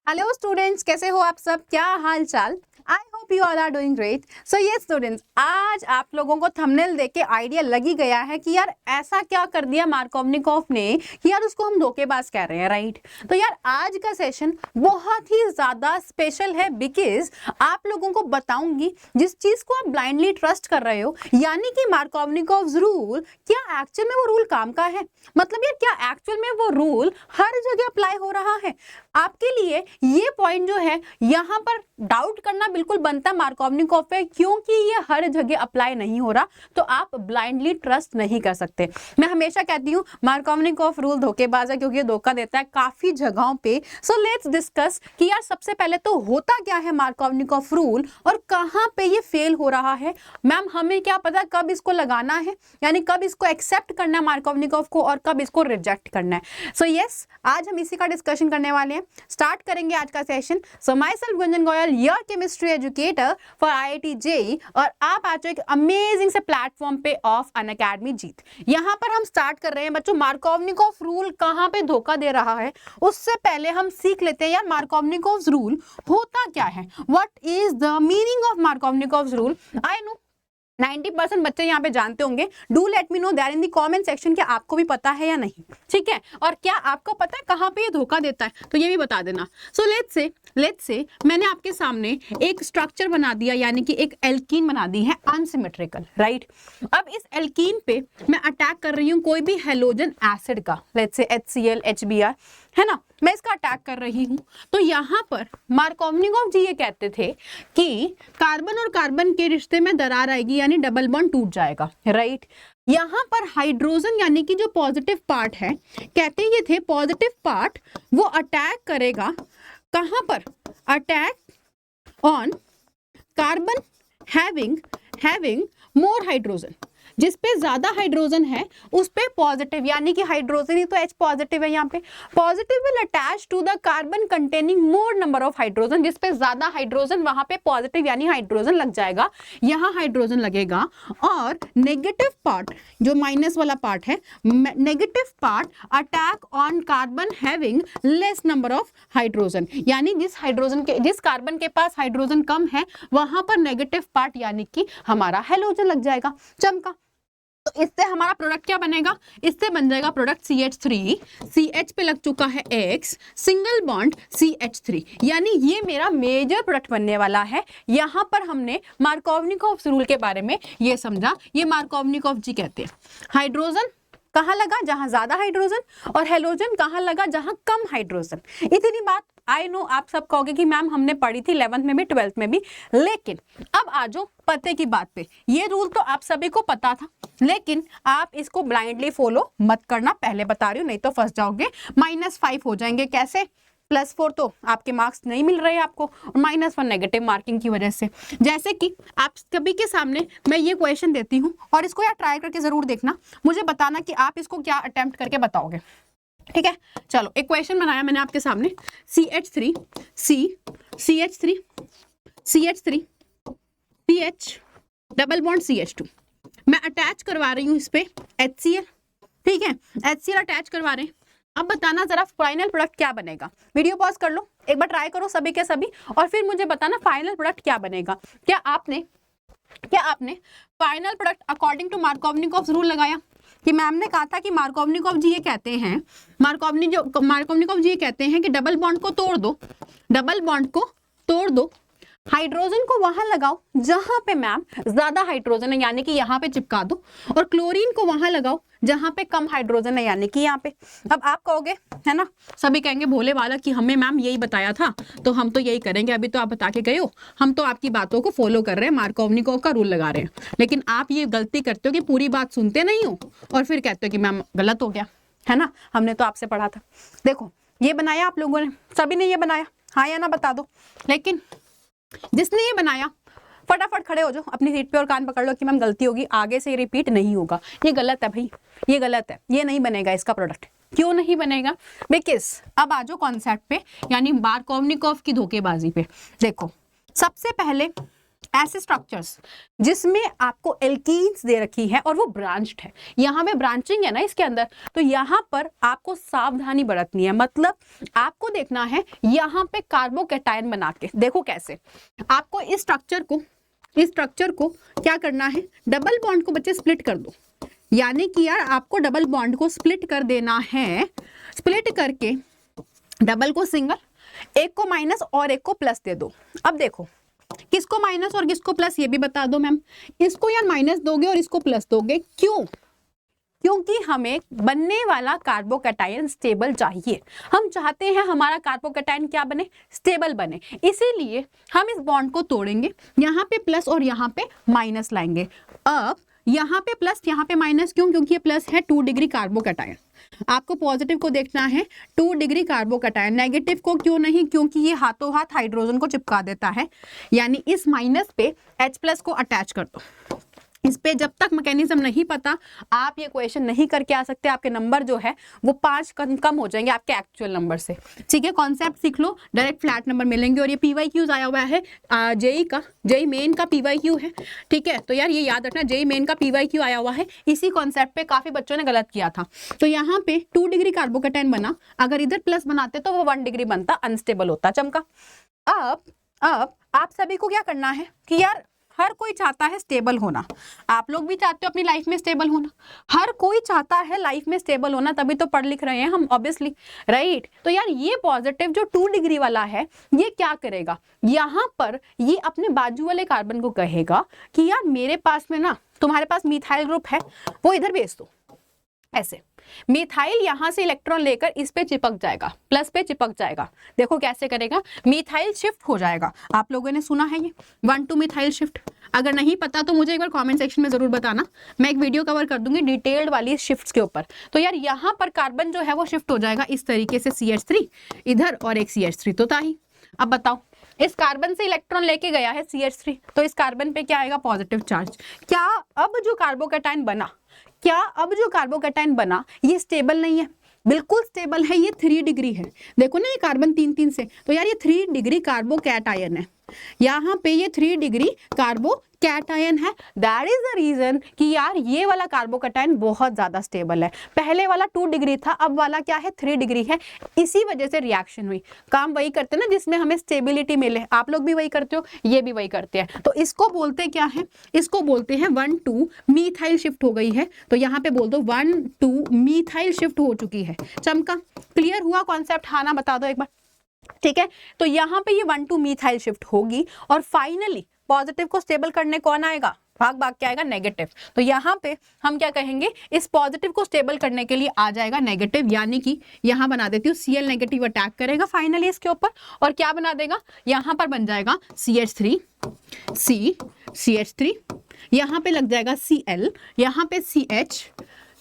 Hello students, कैसे हो आप सब? क्या हाल चाल? I hope you all are doing great. So yes students, आज आप लोगों को थंबनेल देख के आइडिया लग ही गया है कि यार ऐसा क्या कर दिया मार्कोवनिकोव ने कि यार उसको हम धोखेबाज कह रहे हैं, राइट? तो यार आज का सेशन बहुत ही ज्यादा स्पेशल है बिकॉज आप लोगों को बताऊंगी जिस चीज को आप ब्लाइंडली ट्रस्ट कर रहे हो, यानी कि मार्कोवनिकोव रूल, क्या एक्चुअल में वो रूल काम का है? मतलब यार क्या एक्चुअल में वो रूल हर जगह अप्लाई हो रहा है? आपके लिए ये पॉइंट जो है यहाँ पर डाउट करना बिल्कुल बनता है मार्कोवनिकोव पे, क्योंकि ये हर जगह अप्लाई नहीं हो रहा, तो आप ब्लाइंडली ट्रस्ट नहीं कर सकते। मैं हमेशा कहती हूँ मार्कोवनिकोव रूल धोखेबाज है क्योंकि ये धोखा देता है काफी जगहों पे। सो लेट्स डिस्कस कि यार सबसे पहले तो होता क्या है मार्कोवनिकोव रूल और कहाँ पे ये फेल हो रहा है। मैम हमें क्या पता कब इसको लगाना है, यानी कब इसको एक्सेप्ट करना है मार्कोवनिकोव को और कब इसको रिजेक्ट करना है। सो यस, आज हम इसी का डिस्कशन करने वाले हैं। स्टार्ट करेंगे आज का session. So my self Gunjan Goyal, your chemistry educator for IIT JEE, और आप आज एक अमेजिंग से प्लेटफॉर्म पे ऑफ अनअकैडमी जीत। यहाँ पर हम स्टार्ट कर रहे हैं बच्चों, मार्कोवनिकोव रूल कहाँ पे धोखा दे रहा है उससे पहले हम सीख लेते हैं यार मार्कोवनिकोव रूल होता क्या है। What is the meaning of Markovnikov rule? I know 90% बच्चे यहाँ पे जानते होंगे। Do let me know there in the comment section कि आपको भी पता है या नहीं, ठीक है? और क्या आपको पता है कहाँ पे ये धोखा देता है, तो ये भी बता देना। सो लेट्स से मैंने आपके सामने एक स्ट्रक्चर बना दिया, यानी कि एक एल्कीन बना दी है अनसिमेट्रिकल, राइट? अब इस एल्कीन पे मैं अटैक कर रही हूँ कोई भी हेलोजन एसिड का, लेट्स से HCl HBr, है ना? मैं इसका अटैक कर रही हूं, तो यहां पर मार्कोवनिकोव जी ये कहते थे कि कार्बन और कार्बन के रिश्ते में दरार आएगी, यानी डबल बॉन्ड टूट जाएगा, राइट? यहां पर हाइड्रोजन यानी कि जो पॉजिटिव पार्ट है, कहते ये थे पॉजिटिव पार्ट वो अटैक करेगा कहां पर? Attack on carbon having more hydrogen, जिस पे ज्यादा हाइड्रोजन है उस पे पॉजिटिव, यानी कि हाइड्रोजन ही तो H पॉजिटिव है, यहाँ पे positive will attach to the carbon containing more number of hydrogen, जिस पे ज्यादा हाइड्रोजन वहां पे पॉजिटिव यानी हाइड्रोजन लग जाएगा, यहाँ हाइड्रोजन लगेगा। और नेगेटिव पार्ट जो माइनस वाला पार्ट है, negative part attack on carbon having less number of hydrogen, यानी जिस कार्बन के पास हाइड्रोजन कम है वहां पर नेगेटिव पार्ट यानी कि हमारा हेलोजन लग जाएगा, चमका। तो इससे हमारा प्रोडक्ट क्या बनेगा? इससे बन जाएगा प्रोडक्ट CH3, CH पे लग चुका है X, सिंगल बॉन्ड CH3, यानी ये मेरा मेजर प्रोडक्ट बनने वाला है। यहां पर हमने मार्कोवनिकोव रूल के बारे में ये समझा। ये मार्कोवनिकोव जी कहते हैं हाइड्रोजन कहाँ लगा? जहां ज्यादा हाइड्रोजन, और हेलोजन कहाँ लगा? जहां कम हाइड्रोजन। इतनी बात आई नो आप सब कहोगे कि मैम हमने पढ़ी थी 11th में भी 12th में भी, लेकिन अब आ जाओ पते की बात पे। ये रूल तो आप सभी को पता था, लेकिन आप इसको ब्लाइंडली फॉलो मत करना, पहले बता रही हूँ, नहीं तो फंस जाओगे। -5 हो जाएंगे, कैसे? +4 तो आपके मार्क्स नहीं मिल रहे आपको, और -1 नेगेटिव मार्किंग की वजह से। जैसे कि आप सभी के सामने मैं ये क्वेश्चन देती हूँ और इसको यार ट्राई करके जरूर देखना, मुझे बताना कि आप इसको क्या अटेम्प्ट करके बताओगे, ठीक है? चलो एक क्वेश्चन बनाया मैंने आपके सामने, CH3 CH double bond CH2, मैं अटैच करवा रही हूँ इस पे HCl, ठीक है? HCl अटैच करवा रहे हैं। अब बताना जरा फाइनल प्रोडक्ट क्या बनेगा। वीडियो पॉज कर लो, एक बार ट्राई करो सभी के सभी, और फिर मुझे बताना फाइनल प्रोडक्ट क्या बनेगा। क्या आपने final product according to Markovnikov rule लगाया? कि मैम ने कहा था कि मार्कोवनिकोव जी ये कहते हैं, मार्कोवनिकोव जी ये कहते हैं कि डबल बॉन्ड को तोड़ दो, हाइड्रोजन को वहां लगाओ जहां पे मैम ज्यादा हाइड्रोजन है, यानी कि यहाँ पे चिपका दो, और क्लोरीन को वहां लगाओ जहां पे कम हाइड्रोजन है, यानी कि यहाँ पे। अब आप कहोगे, है ना, सभी कहेंगे भोले वाला कि हमें मैम यही बताया था तो हम तो यही करेंगे, अभी तो आप बता के गए हो, हम तो आपकी बातों को फॉलो कर रहे हैं, मार्कोवनिकोव का रूल लगा रहे हैं। लेकिन आप ये गलती करते हो कि पूरी बात सुनते नहीं हो और फिर कहते हो कि मैम गलत हो गया, है ना, हमने तो आपसे पढ़ा था। देखो ये बनाया आप लोगों ने, सभी ने ये बनाया, हाँ या ना बता दो। लेकिन जिसने ये बनाया फटाफट खड़े हो जाओ अपनी सीट पे और कान पकड़ लो कि मैम गलती होगी, आगे से रिपीट नहीं होगा, ये गलत है भाई, ये गलत है, ये नहीं बनेगा इसका प्रोडक्ट। क्यों नहीं बनेगा? बिकॉज अब आ जाओ कॉन्सेप्ट पे, यानी मार्कोवनिकोव की धोखेबाजी पे। देखो सबसे पहले ऐसे स्ट्रक्चर्स जिसमें आपको एल्कीन्स दे रखी है और वो ब्रांच्ड है, यहाँ पे ब्रांचिंग है ना इसके अंदर, तो यहाँ पर आपको सावधानी बरतनी है। मतलब आपको देखना है यहाँ पे कार्बोकैटायन बना के, देखो कैसे आपको इस स्ट्रक्चर को क्या करना है, डबल बॉन्ड को बच्चे स्प्लिट कर दो, यानी कि यार आपको डबल बॉन्ड को स्प्लिट कर देना है। स्प्लिट करके डबल को सिंगल, एक को माइनस और एक को प्लस दे दो। अब देखो किसको माइनस और किसको प्लस ये भी बता दो मैम। इसको यार माइनस दोगे और इसको प्लस दोगे, क्यों? क्योंकि हमें बनने वाला कार्बोकैटायन स्टेबल चाहिए। हम चाहते हैं हमारा कार्बोकैटायन क्या बने, स्टेबल बने, इसीलिए हम इस बॉन्ड को तोड़ेंगे, यहाँ पे प्लस और यहाँ पे माइनस लाएंगे। अब यहाँ पे प्लस यहाँ पे माइनस क्यों? क्योंकि ये प्लस है 2 डिग्री कार्बोकैटायन। आपको पॉजिटिव को देखना है 2 डिग्री कार्बोकैटायन, नेगेटिव को क्यों नहीं? क्योंकि ये हाथों हाथ हाइड्रोजन को चिपका देता है, यानी इस माइनस पे H प्लस को अटैच कर दो। इस पे जब तक मैकेनिज्म नहीं पता आप ये क्वेश्चन नहीं करके आ सकते, आपके नंबर जो है वो 5 कम हो जाएंगे आपके एक्चुअल नंबर से। ठीक है, कॉन्सेप्ट सीख लो, डायरेक्ट फ्लैट नंबर मिलेंगे। और ये PYQs आया हुआ है जेई मेन का PYQ है। ठीक है, तो यार ये याद रखना, जेई मेन का PYQ आया हुआ है, इसी कॉन्सेप्ट पे काफी बच्चों ने गलत किया था। तो यहाँ पे 2 डिग्री कार्बोकैटायन बना, अगर इधर प्लस बनाते तो वो 1 डिग्री बनता, अनस्टेबल होता, चमका। अब आप सभी को क्या करना है कि यार हर कोई चाहता है स्टेबल होना, आप लोग भी चाहते हो अपनी लाइफ में स्टेबल होना, हर कोई चाहता है लाइफ में स्टेबल होना, तभी तो पढ़ लिख रहे हैं हम ऑब्वियसली, राइट। तो यार ये पॉजिटिव जो 2 डिग्री वाला है ये क्या करेगा, यहाँ पर ये अपने बाजू वाले कार्बन को कहेगा कि यार मेरे पास में ना, तुम्हारे पास मिथाइल ग्रुप है, वो इधर भेज दो। ऐसे मिथाइल यहां से इलेक्ट्रॉन लेकर इस पे चिपक जाएगा, प्लस पे चिपक जाएगा। देखो कैसे करेगा, मिथाइल शिफ्ट हो जाएगा। आप लोगों ने सुना है ये 1,2 मिथाइल शिफ्ट? अगर नहीं पता तो मुझे एक बार कमेंट सेक्शन में जरूर बताना, मैं एक वीडियो कवर कर दूंगी डिटेल्ड वाली शिफ्ट्स के ऊपर। तो यार यहाँ पर कार्बन जो है वो शिफ्ट हो जाएगा इस तरीके से, CH3 इधर और एक CH3 तो था ही। अब बताओ, इस कार्बन से इलेक्ट्रॉन लेके गया है CH3, तो इस कार्बन पे क्या आएगा, पॉजिटिव चार्ज। क्या अब जो कार्बोकैटायन बना, ये स्टेबल नहीं है? बिल्कुल स्टेबल है, ये 3 डिग्री है। देखो ना ये कार्बन 3 से, तो यार ये 3 डिग्री कार्बोकैटायन है, यहाँ पे ये 3 डिग्री कार्बोकैटायन है। दैट इज द रीजन कि यार ये वाला कार्बोकैटायन बहुत ज्यादा स्टेबल है। पहले वाला 2 डिग्री था, अब वाला क्या है, 3 डिग्री है। इसी वजह से रिएक्शन हुई। काम वही करते हैं ना जिसमें हमें स्टेबिलिटी मिले, आप लोग भी वही करते हो, ये भी वही करते हैं। तो इसको बोलते क्या है, इसको बोलते हैं 1,2 मिथाइल शिफ्ट हो गई है। तो यहाँ पे बोल दो 1,2 मिथाइल शिफ्ट हो चुकी है। चमका, क्लियर हुआ कॉन्सेप्ट? हाँ ना बता दो एक बार। ठीक है, तो यहाँ पे ये 1,2 मिथाइल शिफ्ट होगी और फाइनली पॉजिटिव को स्टेबल करने कौन आएगा, भाग क्या आएगा, नेगेटिव। तो यहाँ पे हम क्या कहेंगे, इस पॉजिटिव को स्टेबल करने के लिए आ जाएगा नेगेटिव, यानी कि यहाँ बना देती हूँ Cl नेगेटिव अटैक करेगा फाइनली इसके ऊपर, और क्या बना देगा, यहाँ पर बन जाएगा CH3 CH3, यहाँ पे लग जाएगा Cl, यहाँ पे CH,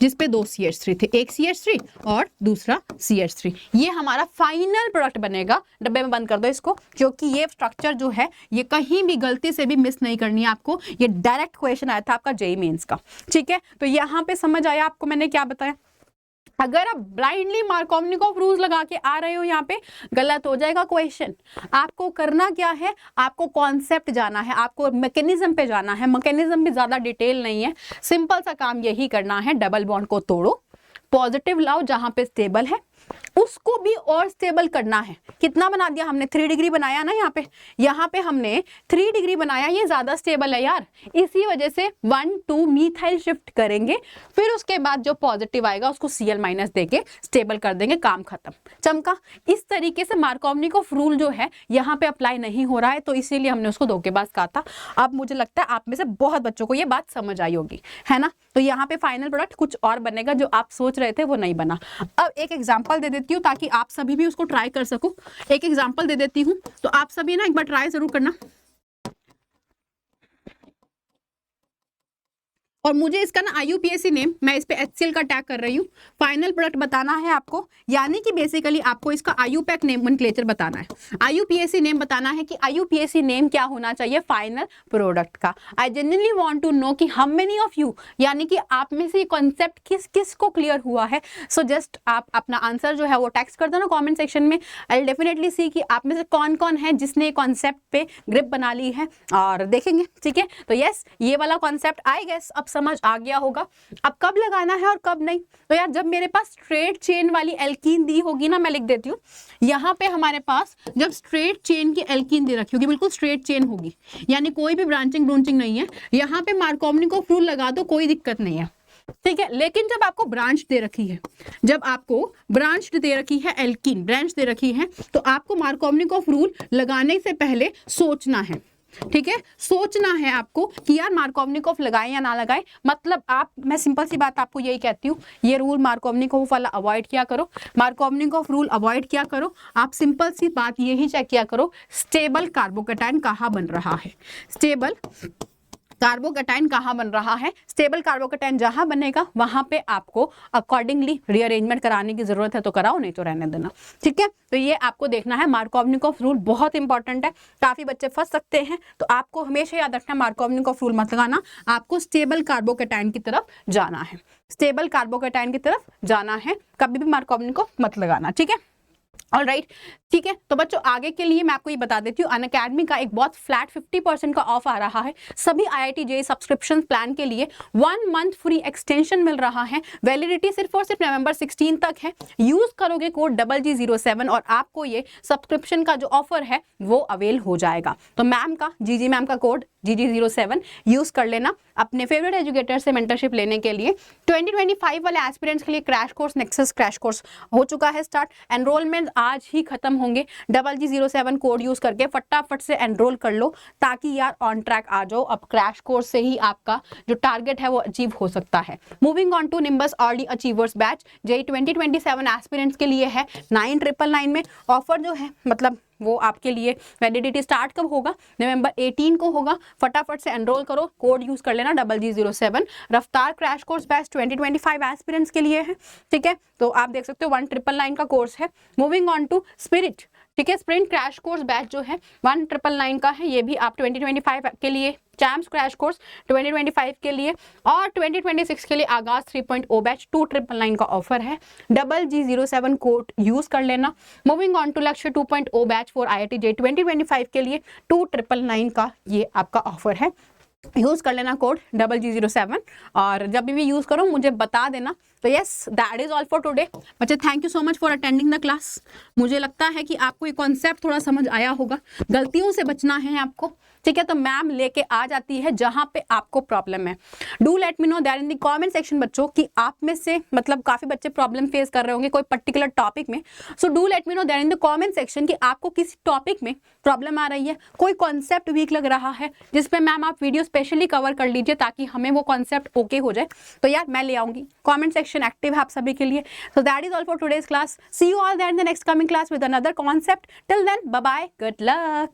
जिसपे 2 CH3 थे, एक CH3 और दूसरा CH3। ये हमारा फाइनल प्रोडक्ट बनेगा। डब्बे में बंद कर दो इसको, क्योंकि ये स्ट्रक्चर जो है ये कहीं भी गलती से भी मिस नहीं करनी है आपको। ये डायरेक्ट क्वेश्चन आया था आपका जेईई मेंस का। ठीक है, तो यहाँ पे समझ आया आपको मैंने क्या बताया। अगर आप ब्लाइंडली मार्कोवनिकॉफ रूल्स लगा के आ रहे हो यहाँ पे, गलत हो जाएगा क्वेश्चन। आपको करना क्या है, आपको कॉन्सेप्ट जाना है, आपको मैकेनिज्म पे जाना है। मैकेनिज्म भी ज्यादा डिटेल नहीं है, सिंपल सा काम यही करना है, डबल बॉन्ड को तोड़ो, पॉजिटिव लाओ जहां पे स्टेबल है, उसको भी और स्टेबल करना है। कितना बना दिया हमने, 3 डिग्री बनाया ना, यहाँ पे हमने 3 डिग्री बनाया, ये ज्यादा स्टेबल है यार, इसी वजह से 1,2 मिथाइल शिफ्ट करेंगे, फिर उसके बाद जो पॉजिटिव आएगा उसको Cl माइनस देके स्टेबल कर देंगे, काम खत्म। चमका, इस तरीके से मार्कोवनिकॉफ रूल जो है यहाँ पे अप्लाई नहीं हो रहा है, तो इसीलिए हमने उसको धोखेबाज कहा था। अब मुझे लगता है आप में से बहुत बच्चों को ये बात समझ आई होगी, है ना। तो यहाँ पे फाइनल प्रोडक्ट कुछ और बनेगा, जो आप सोच रहे थे वो नहीं बना। अब एक एग्जाम्पल दे देती हूँ ताकि आप सभी भी उसको ट्राई कर सको। एक एग्जांपल दे देती हूँ, तो आप सभी ना एक बार ट्राई जरूर करना। और मुझे इसका ना IUPAC नेम, मैं इस पे HCl का टैग कर रही हूँ, फाइनल प्रोडक्ट बताना है आपको, यानी कि बेसिकली आपको इसका IUPAC नोमेनक्लेचर बताना है, IUPAC नेम बताना है कि IUPAC नेम क्या होना चाहिए फाइनल प्रोडक्ट का। I genuinely want to know कि हाउ मेनी ऑफ यू, यानी कि आप में से ये कॉन्सेप्ट किस किस को क्लियर हुआ है। सो जस्ट आप अपना आंसर जो है वो टेक्स्ट कर देना कमेंट सेक्शन में। आई विल डेफिनेटली सी कि आप में से कौन कौन है जिसने कॉन्सेप्ट पे ग्रिप बना ली है, और देखेंगे, ठीक है। तो यस, ये वाला कॉन्सेप्ट आई गेस अब समझ आ गया होगा, अब कब लगाना है और कब नहीं। तो यार जब मेरे पास स्ट्रेट चेन वाली एल्कीन दी होगी ना, मैं लिख देती हूँ यहाँ पे, हमारे पास जब स्ट्रेट चेन की एल्कीन दे रखी होगी, बिल्कुल स्ट्रेट चेन होगी, यानी कोई भी ब्रांचिंग ब्रूंचिंग नहीं है, यहाँ पे मार्कोवनिकोव रूल लगा दो, कोई दिक्कत नहीं है, ठीक है। लेकिन जब आपको ब्रांच दे रखी है, जब आपको ब्रांच दे रखी है, एल्कीन ब्रांच दे रखी है, तो आपको मार्कोवनिकोव रूल लगाने से पहले सोचना है, ठीक है, सोचना है आपको कि यार मार्कोवनिकोव लगाए या ना लगाए। मतलब आप, मैं सिंपल सी बात आपको यही कहती हूँ, ये रूल मार्कोवनिकोव वाला अवॉइड किया करो, मार्कोवनिकोव रूल अवॉइड किया करो। आप सिंपल सी बात यही चेक किया करो, स्टेबल कार्बोकेटाइन कहाँ बन रहा है, स्टेबल कार्बोकेटाइन कहाँ बन रहा है। स्टेबल कार्बोकेटाइन जहां बनेगा वहां पे आपको अकॉर्डिंगली रीअरेंजमेंट कराने की जरूरत है तो कराओ, नहीं तो रहने देना, ठीक है। तो ये आपको देखना है, मार्कोवनिकोव रूल बहुत इंपॉर्टेंट है, काफी बच्चे फंस सकते हैं, तो आपको हमेशा याद रखना मार्कोवनिकोव रूल मत लगाना, आपको स्टेबल कार्बोकेटाइन की तरफ जाना है, स्टेबल कार्बोकेटाइन की तरफ जाना है, कभी भी मार्कोवनिकोव मत लगाना, ठीक है। ऑलराइट, ठीक है। तो बच्चों आगे के लिए मैं आपको ये बता देती हूँ, अनअकैडमी का एक बहुत फ्लैट 50% का ऑफ आ रहा है सभी IIT JEE सब्सक्रिप्शन प्लान के लिए। 1 मंथ फ्री एक्सटेंशन मिल रहा है, वैलिडिटी सिर्फ और सिर्फ नवंबर 16 तक है। यूज करोगे कोड GG07 और आपको ये सब्सक्रिप्शन का जो ऑफर है वो अवेल हो जाएगा। तो मैम का, जीजी मैम का कोड GG07 यूज कर लेना अपने फेवरेट एजुकेटर से मेंटरशिप लेने के लिए। 2025 वाले एस्पिरेंट्स के लिए crash course, nexus crash course हो चुका है स्टार्ट, एनरोलमेंट आज ही खत्म होंगे। GG07 कोड यूज करके फटाफट से एनरोल कर लो, ताकि यार ऑन ट्रैक आ जाओ। अब क्रैश कोर्स से ही आपका जो टारगेट है वो अचीव हो सकता है। Moving on to Nimbus early achievers batch, JEE 2027 aspirants के लिए है 9999 में ऑफर जो है, मतलब वो आपके लिए वैलिडिटी स्टार्ट कब होगा, नवंबर 18 को होगा। फटाफट से एनरोल करो, कोड यूज कर लेना GG07। रफ्तार क्रैश कोर्स बैच 2025 एस्पिरेंट्स के लिए है, ठीक है। तो आप देख सकते हो 1999 का कोर्स है। मूविंग ऑन टू स्पिरिट, ठीक है, स्प्रिंट क्रैश कोर्स बैच जो है 1999 का है, ये भी आप 2025 के लिए। चैम्प्स क्रैश कोर्स 2025 के लिए, और 2026 के लिए आगाज 3.0 बैच 2999 का ऑफर है। GG07 कोड यूज कर लेना। मूविंग ऑन टू लक्ष्य 2.0 बैच फॉर IIT JEE 2025 के लिए 2999 का ये आपका ऑफर है, यूज कर लेना कोड GG07, और जब भी यूज करो मुझे बता देना। तो yes, that is all for today बच्चे, thank you so much for attending the class. मुझे लगता है कि आपको ये कॉन्सेप्ट थोड़ा समझ आया होगा, गलतियों से बचना है आपको, ठीक है। तो मैम लेके आ जाती है जहां पे आपको प्रॉब्लम है। Do let me know there in the comment section बच्चों कि आप में से मतलब काफी बच्चे प्रॉब्लम फेस कर रहे होंगे कोई पर्टिकुलर टॉपिक में। So do let me know there in the comment section कि आपको किस टॉपिक में प्रॉब्लम आ रही है, कोई कॉन्सेप्ट वीक लग रहा है जिसपे मैम आप वीडियो स्पेशली कवर कर लीजिए ताकि हमें वो कॉन्सेप्ट ओके हो जाए। तो यार मैं ले आऊंगी, कमेंट सेक्शन एक्टिव है आप सभी के लिए। So that is all for today's class, see you all there in the next coming class with another concept. Till then bye bye, good luck.